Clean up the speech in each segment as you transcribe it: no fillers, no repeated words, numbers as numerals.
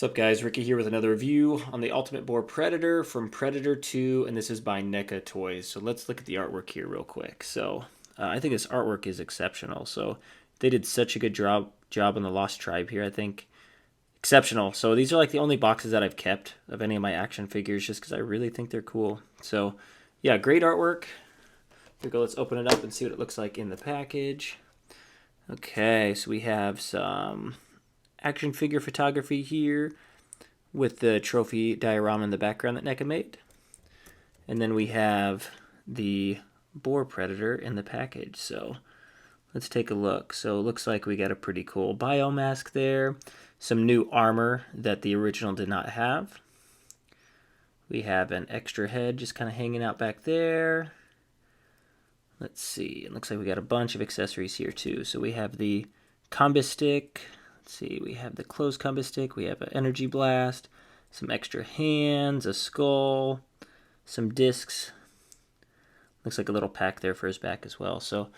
What's up, guys? Ricky here with another review on the Ultimate Boar Predator from Predator 2, and this is by Neca Toys. So let's look at the artwork here real quick. I think this artwork is exceptional. So they did such a good job on the Lost Tribe here. I think exceptional. So these are like the only boxes that I've kept of any of my action figures, just because I really think they're cool. So yeah, great artwork. Here we go. Let's open it up and see what it looks like in the package. Okay, so we have some action figure photography here with the trophy diorama in the background that NECA made. And then we have the Boar Predator in the package. So let's take a look. So it looks like we got a pretty cool biomask there. Some new armor that the original did not have. We have an extra head just kind of hanging out back there. Let's see. It looks like we got a bunch of accessories here too. So we have the combi stick. Let's see, we have the closed combi stick, we have an energy blast, some extra hands, a skull, some discs. Looks like a little pack there for his back as well. So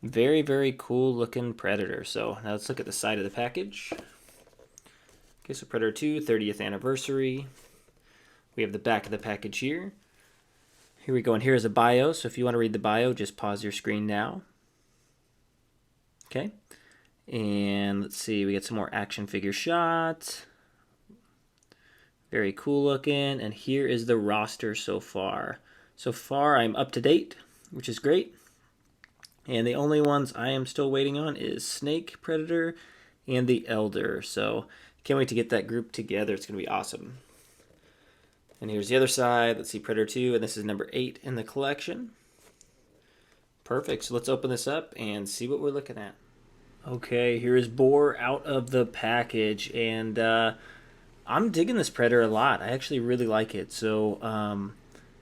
very, very cool looking Predator. So now let's look at the side of the package. Okay, so Predator 2, 30th anniversary. We have the back of the package here. Here we go, and here's a bio. So if you want to read the bio, just pause your screen now. Okay. And let's see, we get some more action figure shots. Very cool looking. And here is the roster so far. So far, I'm up to date, which is great. And the only ones I am still waiting on is Snake, Predator, and the Elder. So can't wait to get that group together. It's going to be awesome. And here's the other side. Let's see, Predator 2, and this is number 8 in the collection. Perfect. So let's open this up and see what we're looking at. Okay, here is Boar out of the package, and I'm digging this Predator a lot. I actually really like it. So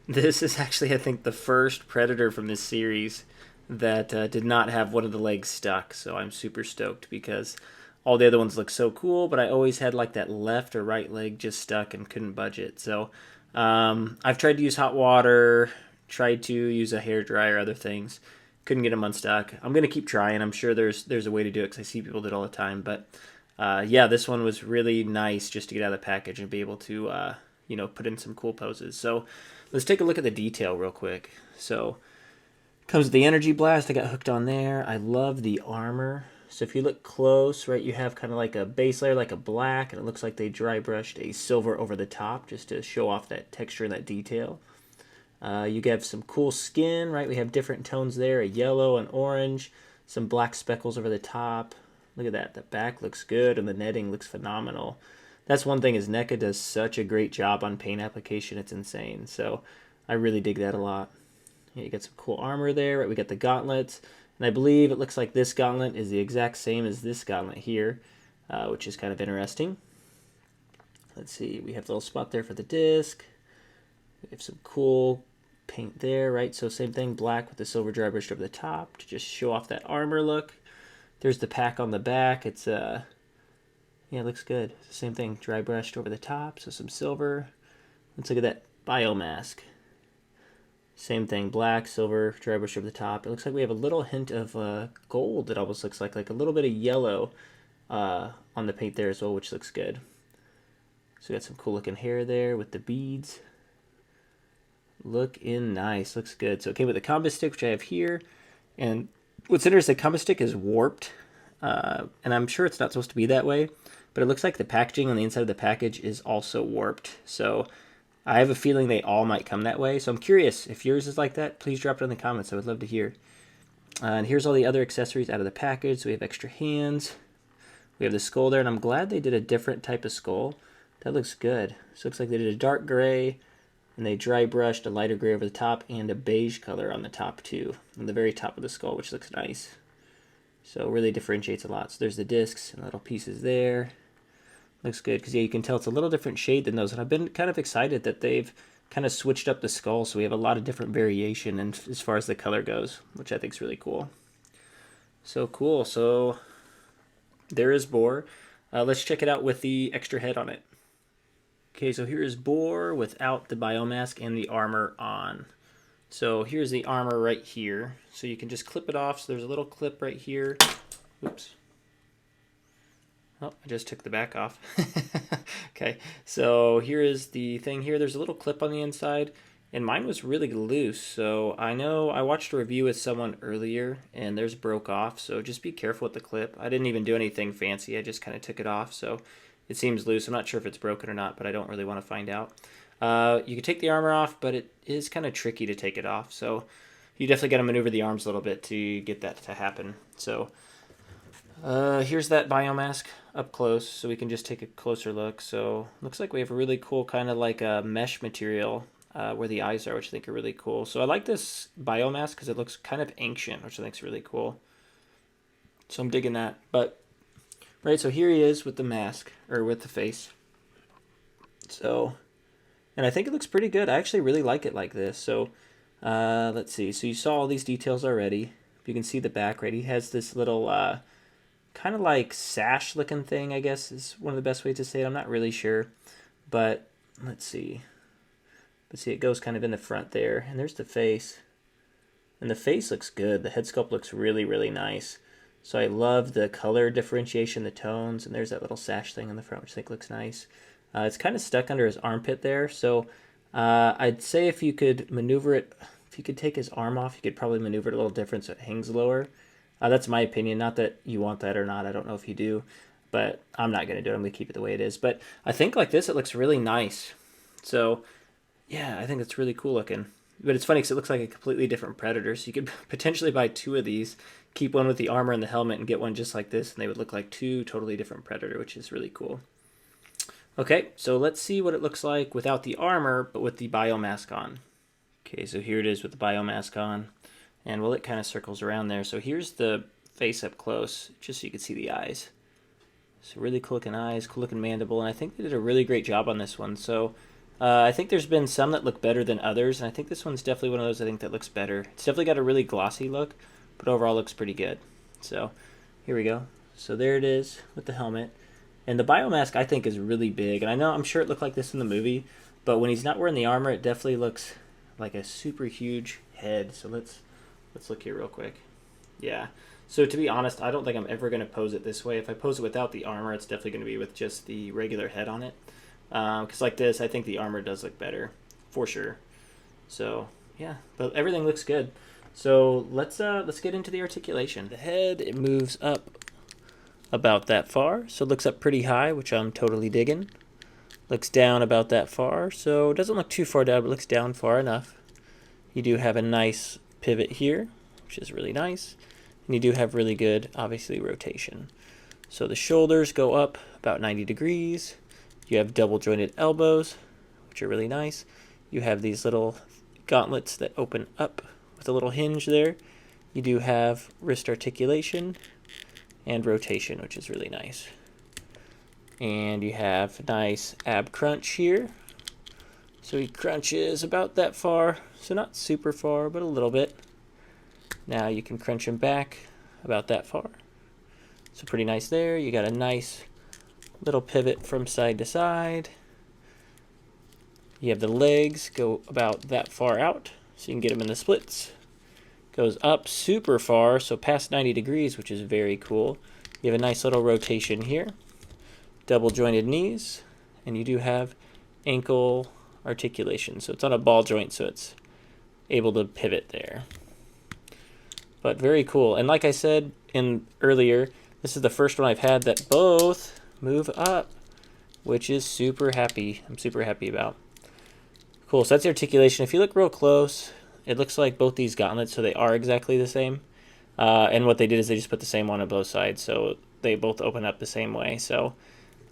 this is actually, I think, the first Predator from this series that did not have one of the legs stuck. So I'm super stoked because all the other ones look so cool, but I always had like that left or right leg just stuck and couldn't budge it. So I've tried to use hot water, tried to use a hairdryer, other things. Couldn't get them unstuck. I'm going to keep trying. I'm sure there's a way to do it because I see people do it all the time. But yeah, this one was really nice just to get out of the package and be able to, put in some cool poses. So let's take a look at the detail real quick. So comes with the energy blast. I got hooked on there. I love the armor. So if you look close, right, you have kind of like a base layer, like a black, and it looks like they dry brushed a silver over the top just to show off that texture and that detail. You have some cool skin, right? We have different tones there, a yellow, an orange, some black speckles over the top. Look at that. The back looks good, and the netting looks phenomenal. That's one thing is NECA does such a great job on paint application. It's insane. So I really dig that a lot. Yeah, you got some cool armor there, right? We got the gauntlets, and I believe it looks like this gauntlet is the exact same as this gauntlet here, which is kind of interesting. Let's see. We have the little spot there for the disc. We have some cool paint there, right? So same thing, black with the silver dry brushed over the top to just show off that armor look. There's the pack on the back. It's yeah, it looks good. Same thing, dry brushed over the top, so some silver. Let's look at that biomask. Same thing, black, silver, dry brushed over the top. It looks like we have a little hint of gold. It almost looks like a little bit of yellow on the paint there as well, which looks good. So we got some cool looking hair there with the beads. Looking nice, looks good. So it came with a combi stick, which I have here. And what's interesting, the combi stick is warped. And I'm sure it's not supposed to be that way. But it looks like the packaging on the inside of the package is also warped. So I have a feeling they all might come that way. So I'm curious, if yours is like that, please drop it in the comments. I would love to hear. And here's all the other accessories out of the package. So we have extra hands. We have the skull there. And I'm glad they did a different type of skull. That looks good. So it looks like they did a dark gray. And they dry brushed a lighter gray over the top and a beige color on the top too, on the very top of the skull, which looks nice. So really differentiates a lot. So there's the discs and little pieces there. Looks good because yeah, you can tell it's a little different shade than those. And I've been kind of excited that they've kind of switched up the skull, so we have a lot of different variation and as far as the color goes, which I think is really cool. So cool. So there is Boar. Let's check it out with the extra head on it. Okay, so here is Boar without the biomask and the armor on. So here's the armor right here. So you can just clip it off. So there's a little clip right here. Oops. Oh, I just took the back off. Okay, so here is the thing here. There's a little clip on the inside, and mine was really loose. So I know I watched a review with someone earlier, and theirs broke off. So just be careful with the clip. I didn't even do anything fancy. I just kind of took it off. So it seems loose. I'm not sure if it's broken or not, but I don't really want to find out. You can take the armor off, but it is kind of tricky to take it off. So you definitely got to maneuver the arms a little bit to get that to happen. So here's that biomask up close, so we can just take a closer look. So looks like we have a really cool kind of like a mesh material where the eyes are, which I think are really cool. So I like this biomask because it looks kind of ancient, which I think is really cool. So I'm digging that. But right, so here he is with the mask, or with the face. So, and I think it looks pretty good. I actually really like it like this. So let's see. So you saw all these details already. You can see the back, right? He has this little kind of like sash looking thing, I guess is one of the best ways to say it. I'm not really sure, but let's see. Let's see, it goes kind of in the front there, and there's the face. And the face looks good. The head sculpt looks really, really nice. So I love the color differentiation, the tones, and there's that little sash thing in the front, which I think looks nice. It's kind of stuck under his armpit there, so I'd say if you could maneuver it, if you could take his arm off, you could probably maneuver it a little different so it hangs lower. That's my opinion. Not that you want that or not. I don't know if you do, but I'm not going to do it. I'm going to keep it the way it is. But I think like this, it looks really nice. So, yeah, I think it's really cool looking. But it's funny because it looks like a completely different Predator. So you could potentially buy two of these, keep one with the armor and the helmet, and get one just like this, and they would look like two totally different Predator, which is really cool. Okay, so let's see what it looks like without the armor, but with the biomask on. Okay, so here it is with the biomask on. And well, it kind of circles around there. So here's the face up close, just so you can see the eyes. So really cool looking eyes, cool looking mandible, and I think they did a really great job on this one. So I think there's been some that look better than others, and I think this one's definitely one of those I think that looks better. It's definitely got a really glossy look, but overall looks pretty good. So here we go. So there it is with the helmet. And the biomask I think is really big, and I'm sure it looked like this in the movie, but when he's not wearing the armor, it definitely looks like a super huge head. So let's look here real quick. Yeah. So to be honest, I don't think I'm ever going to pose it this way. If I pose it without the armor, it's definitely going to be with just the regular head on it. Because like this, I think the armor does look better, for sure. So yeah, but everything looks good. So let's get into the articulation. The head, it moves up about that far, so it looks up pretty high, which I'm totally digging. Looks down about that far, so it doesn't look too far down, but looks down far enough. You do have a nice pivot here, which is really nice. And you do have really good, obviously, rotation. So the shoulders go up about 90 degrees. You have double jointed elbows, which are really nice. You have these little gauntlets that open up with a little hinge there. You do have wrist articulation and rotation, which is really nice. And you have nice ab crunch here. So he crunches about that far, so not super far, but a little bit. Now you can crunch him back about that far. So pretty nice there. You got a nice little pivot from side to side. You have the legs go about that far out, so you can get them in the splits. Goes up super far, so past 90 degrees, which is very cool. You have a nice little rotation here. Double jointed knees, and you do have ankle articulation. So it's on a ball joint, so it's able to pivot there. But very cool. And like I said earlier, this is the first one I've had that both move up, which is super happy. I'm super happy about. Cool, so that's the articulation. If you look real close, it looks like both these gauntlets, so they are exactly the same. And what they did is they just put the same one on both sides, so they both open up the same way. So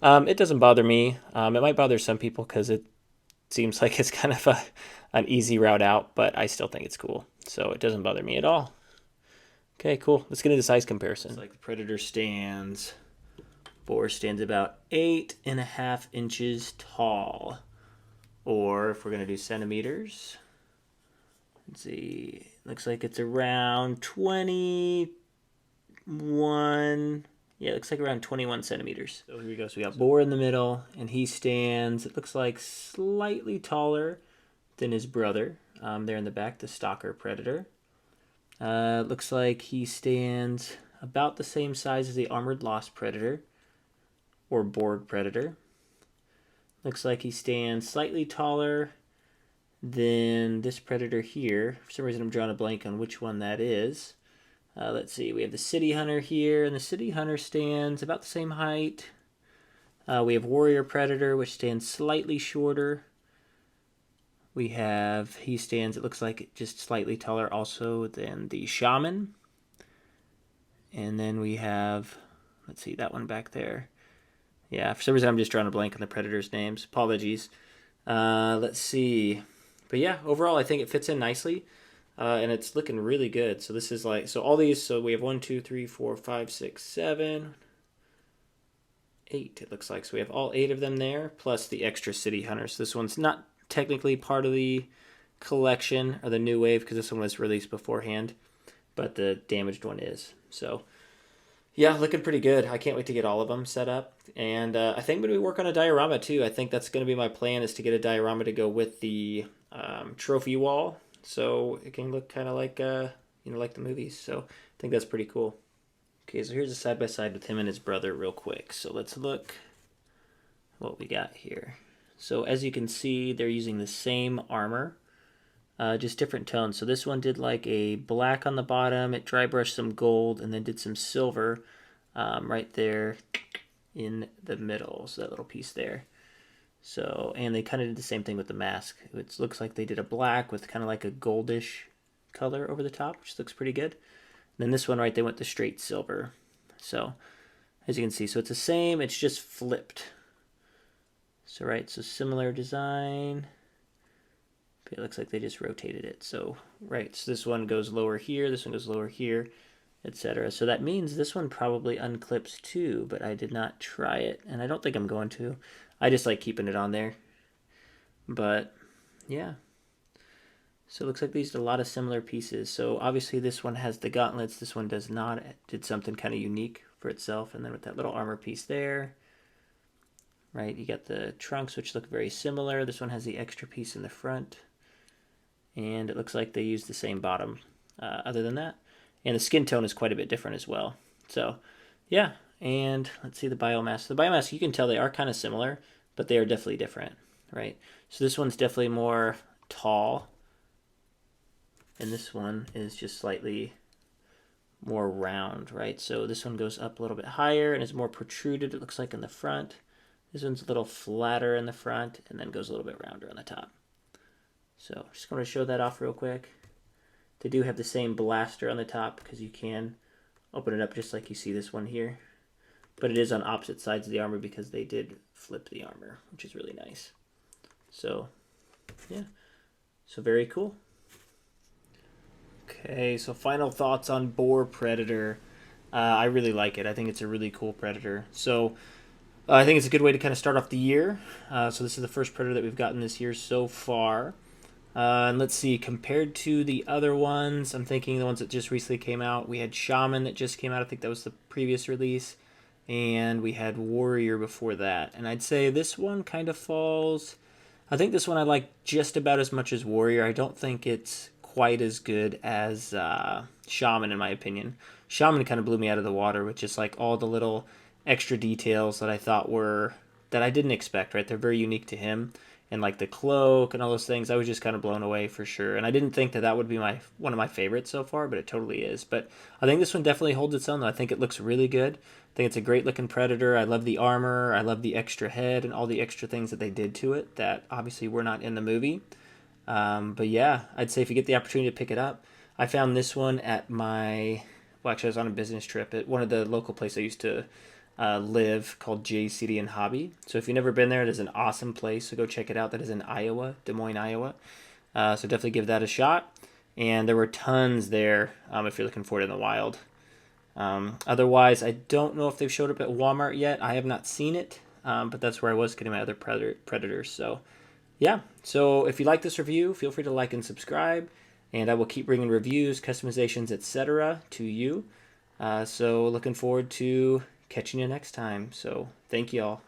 it doesn't bother me. It might bother some people because it seems like it's kind of an easy route out, but I still think it's cool. So it doesn't bother me at all. Okay, cool. Let's get into size comparison. It's like the Predator stands. Boar stands about 8.5 inches tall. Or if we're going to do centimeters, let's see, looks like it's around 21. Yeah, it looks like around 21 centimeters. So here we go. So we got Boar in the middle, and he stands, it looks like slightly taller than his brother. There in the back, the Stalker Predator. Looks like he stands about the same size as the Armored Lost Predator. or Boar Predator. Looks like he stands slightly taller than this predator here. For some reason I'm drawing a blank on which one that is. Let's see, we have the City Hunter here, and the City Hunter stands about the same height. We have Warrior Predator, which stands slightly shorter. He stands, it looks like, just slightly taller also than the Shaman. And then we have, let's see, that one back there. Yeah, for some reason I'm just drawing a blank on the predators' names. Apologies. Let's see. But yeah, overall I think it fits in nicely. And it's looking really good. So this is like, so all these, so we have 1, 2, 3, 4, 5, 6, 7, 8, it looks like. So we have all 8 of them there, plus the extra City Hunters. This one's not technically part of the collection or the new wave because this one was released beforehand, but the damaged one is. So yeah, looking pretty good. I can't wait to get all of them set up. And I think I'm going to work on a diorama too. I think that's going to be my plan, is to get a diorama to go with the trophy wall, so it can look kind of like like the movies. So I think that's pretty cool. Okay, so here's a side-by-side with him and his brother real quick. So let's look what we got here. So as you can see, they're using the same armor, just different tones. So this one did like a black on the bottom, it dry brushed some gold, and then did some silver right there in the middle, so that little piece there. So, and they kind of did the same thing with the mask. It looks like they did a black with kind of like a goldish color over the top, which looks pretty good. And then this one, right, they went the straight silver. So, as you can see, so it's the same, it's just flipped. So, right, so similar design. It looks like they just rotated it. So, right, so this one goes lower here, this one goes lower here, etc. So that means this one probably unclips too, but I did not try it, and I don't think I'm going to. I just like keeping it on there. But, yeah. So it looks like these did a lot of similar pieces. So obviously this one has the gauntlets, this one does not. It did something kind of unique for itself. And then with that little armor piece there, right, you got the trunks, which look very similar. This one has the extra piece in the front. And it looks like they use the same bottom other than that. And the skin tone is quite a bit different as well. So, yeah. And let's see the biomass. The biomass, you can tell they are kind of similar, but they are definitely different, right? So this one's definitely more tall, and this one is just slightly more round, right? So this one goes up a little bit higher and is more protruded, it looks like, in the front. This one's a little flatter in the front and then goes a little bit rounder on the top. So just going to show that off real quick. They do have the same blaster on the top because you can open it up just like you see this one here. But it is on opposite sides of the armor because they did flip the armor, which is really nice. So, yeah. So very cool. Okay, so final thoughts on Boar Predator. I really like it. I think it's a really cool Predator. So, I think it's a good way to kind of start off the year. So this is the first Predator that we've gotten this year so far. And let's see, compared to the other ones, I'm thinking the ones that just recently came out. We had Shaman that just came out. I think that was the previous release. And we had Warrior before that. And I'd say this one kind of falls... I think this one I like just about as much as Warrior. I don't think it's quite as good as Shaman, in my opinion. Shaman kind of blew me out of the water with just like all the little extra details that I thought were... that I didn't expect, right? They're very unique to him. And like the cloak and all those things, I was just kind of blown away for sure. And I didn't think that that would be one of my favorites so far, but it totally is. But I think this one definitely holds its own, though. I think it looks really good. I think it's a great looking Predator. I love the armor. I love the extra head and all the extra things that they did to it that obviously were not in the movie. But yeah, I'd say if you get the opportunity to pick it up, I found this one at my... well, actually, I was on a business trip at one of the local places I used to live called J City and Hobby. So if you've never been there, it is an awesome place, so go check it out. That is in Iowa, Des Moines, Iowa. So definitely give that a shot. And there were tons there if you're looking for it in the wild. Otherwise, I don't know if they've showed up at Walmart yet. I have not seen it, but that's where I was getting my other Predators. So yeah, so if you like this review, feel free to like and subscribe, and I will keep bringing reviews, customizations, etc. to you. So looking forward to catching you next time. So thank you all.